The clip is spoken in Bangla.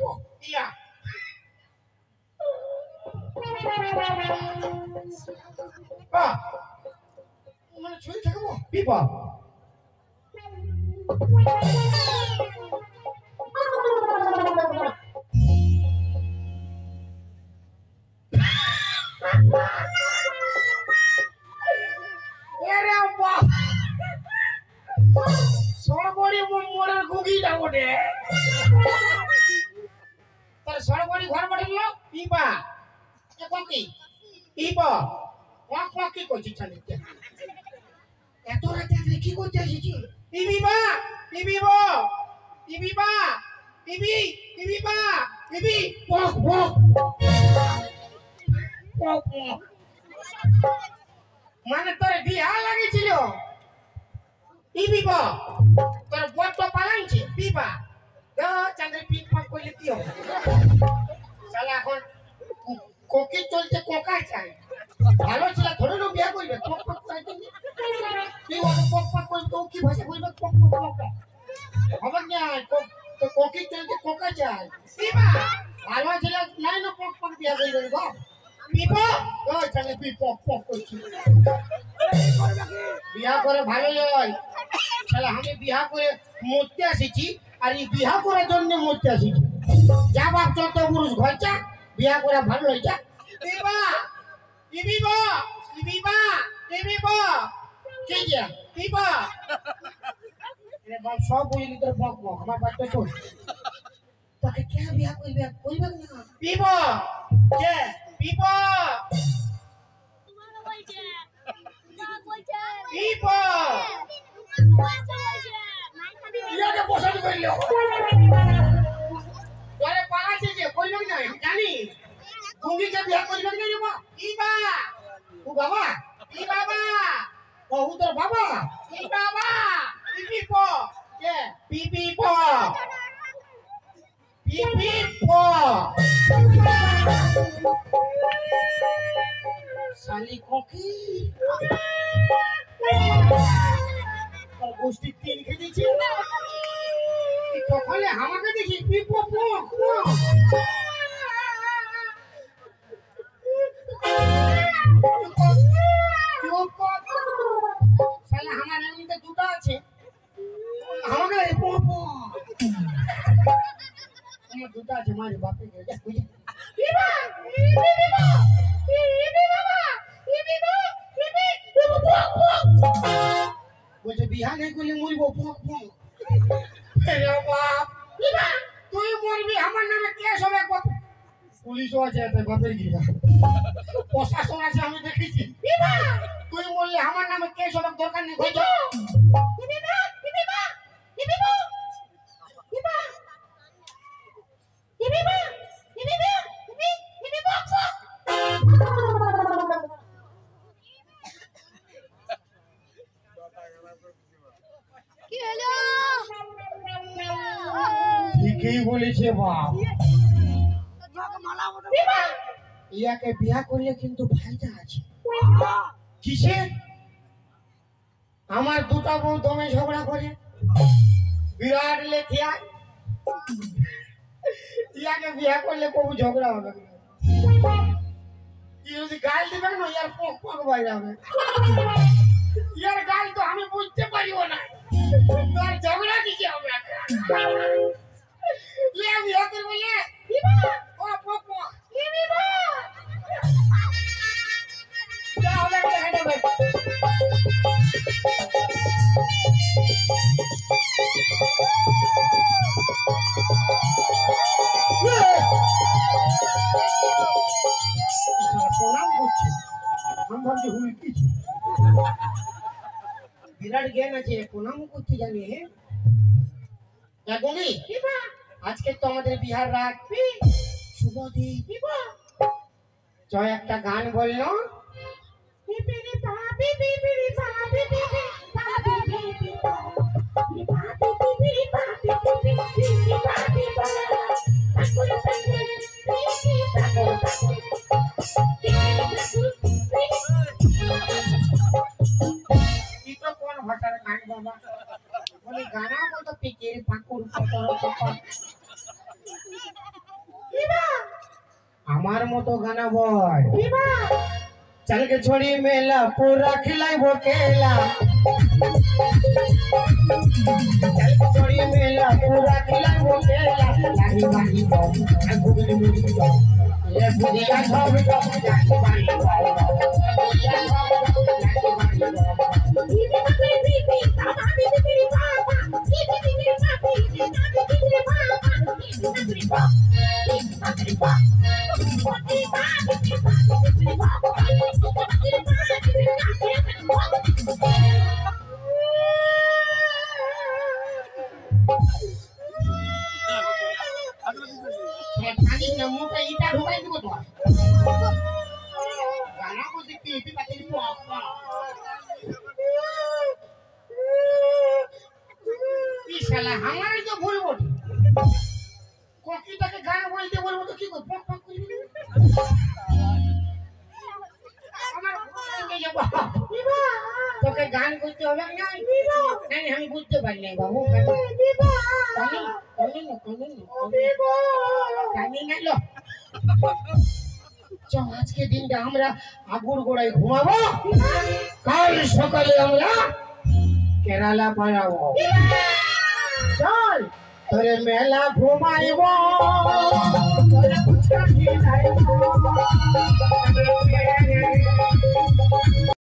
খাবো ইয়া মানে ছুরি খাবো পিপা এরে বাপ সরবড়ি মোড়ের গুগিটা ওঠে তার সরবড়ি ঘর বাড়িল পিপা এ ককি পিপা ওয়াক ওয়াক কি করছিস চালিয়ে এত রাতে আপনি কি করতে এসেছি পিপিপা পিপিপো পিপিপা পিপি পিপিপা পিপি ওয়াক ওয়াক ওয়াক মানে তোর বিয়া লাগেছিল পিপিপা তোর বট তো পালাইছে পিপা চাঁদের পিক পাক করলে কি হবে শালা এখন কোকি চলছে কোকা চাই ভালো ছিল ধরে নো বিয়া করবে কক পক করে তুমি তুই ওকে কক পক করে তো কি ভাষা বলবে কক পক কক খবর নাই তো কোকি চলছে কোকা চাই পিপা ভালো ছিল নাই না কক পক বিয়া করবে গো পিপো ও চাঁদের পিক পক পক করছি বিয়া করে ভালো লয় শালা আমি বিয়া করে মরতে আসিছি আর এই বিয়া করার জন্য মরতে আসিছি যা বাপ চত পুরুষ ঘর যা বিয়া করে ভালো লয় যা পিপা পিপিপো পিপিপা পিপিপো কে যা পিপা এ বাপ সব বলি তোর বক বক আমার বাচ্চা শোন তোকে কে বিয়া করবে করবে না পিপো কে পিপো পিপো ইয়াকে পছন্দ করলি তোরে পালাছে যে করবে না জানি গুঙ্গিকে বিয়া করবে না রে বাপ পিপা ও বাবা ই বাবা ও তোর বাবা ই বাবা পিপিপো কে পিপিপো পিপিপো শালি কোকি তোর গোষ্ঠী তিন খেয়েছি তখন আমাকে দেখি পিপো পো শালা আমার এমনিতে দুটো আছে আমাকে পো পো আমার দুটো আছে মারি বাপে যা বুঝে পিপা পিপিপো পিপি বাবা পিপিপো পিপি বলছে বিহা নেই করলে মরবো পক পক রে বাপ পিপা তুই মরবি আমার নামে কেস হবে পুলিশও আছে তাই বাপের গিরা প্রশাসন আছে আমি দেখেছি পিপা তুই বললে আমার নামে কেস হবে দরকার নেই কই পিপিপা পিপিপা পিপিপো পিপা পিপিপা পিপিপা পিপি পিপিপো কি হলো ঠিকই বলেছে বাপ পিপা ইয়াকে বিয়া করলে কিন্তু ফায়দা আছে কিসে আমার দুটা বউ দমে ঝগড়া করে বিরাট লেখিয়া ইয়াকে বিয়া করলে কবু ঝগড়া হবে না। ই যদি গাল দিবে না ইয়ার পক পক বাইরে হবে ইয়ার গাল তো আমি বুঝতে পারিব না তোর ঝগড়া দিকে হবে ইয়া বিয়া করবে না পিপা ও পক পক পিপিপো যা হবে দেখা যাবে প্রণাম করছি আমি ভাবছি হুই কিছু বিরাট জ্ঞান আছে প্রণাম করতে জানি দেখি পিপা আজকে তো আমাদের বিহার রাত শুভ দিন পিপা জয় একটা গান বললো পিপিরি পা পিপিরি পা পিপিরি পা পিপিরি পা পিপিরি পা পিপিরি পা পাকুড়া পাকুড়া পিপি পাকুড়া ই তো কোন ভাষার গান বাবা বলি গানা বলতো পিকের পাকুর পাকুর পাকুর আমার মতো গানা বল। বিবা चल के छोड़ी मेला पूरा खिलाई वो केला, चल के छोड़ी मेला पूरा खिलाई वो केला, लाही बाही बो गुगली मुड़ी बो ये बुढ़िया सब सब लाही बाही बो बुढ़िया सब सब लाही बाही बो बीबी बकरी बीबी बाबा बीबी बीबी बाबा बीबी बीबी बाबी बीबी बीबी बाबा बीबी बकरी बाबा बीबी बकरी बाबा बीबी बकरी बाबा पानी में मुंह पे ईटा ढुकाई दो तो गाना को दिखती है कि पता नहीं वो आपका इस साला हमारे जो भूल बोल कोकी तक गाना बोलते बोल तो क्यों पक पक তোকে গান করতে হবে না नहीं हम বুঝতে পারি না বাবু লো আজকে দিনটা আমরা আগুর গোড়ায় ঘুমাবো, কাল সকালে আমরা কেরালা পালাবো। চল তোরে মেলা ঘুমাইব, তোরে ফুচকা খেয়ে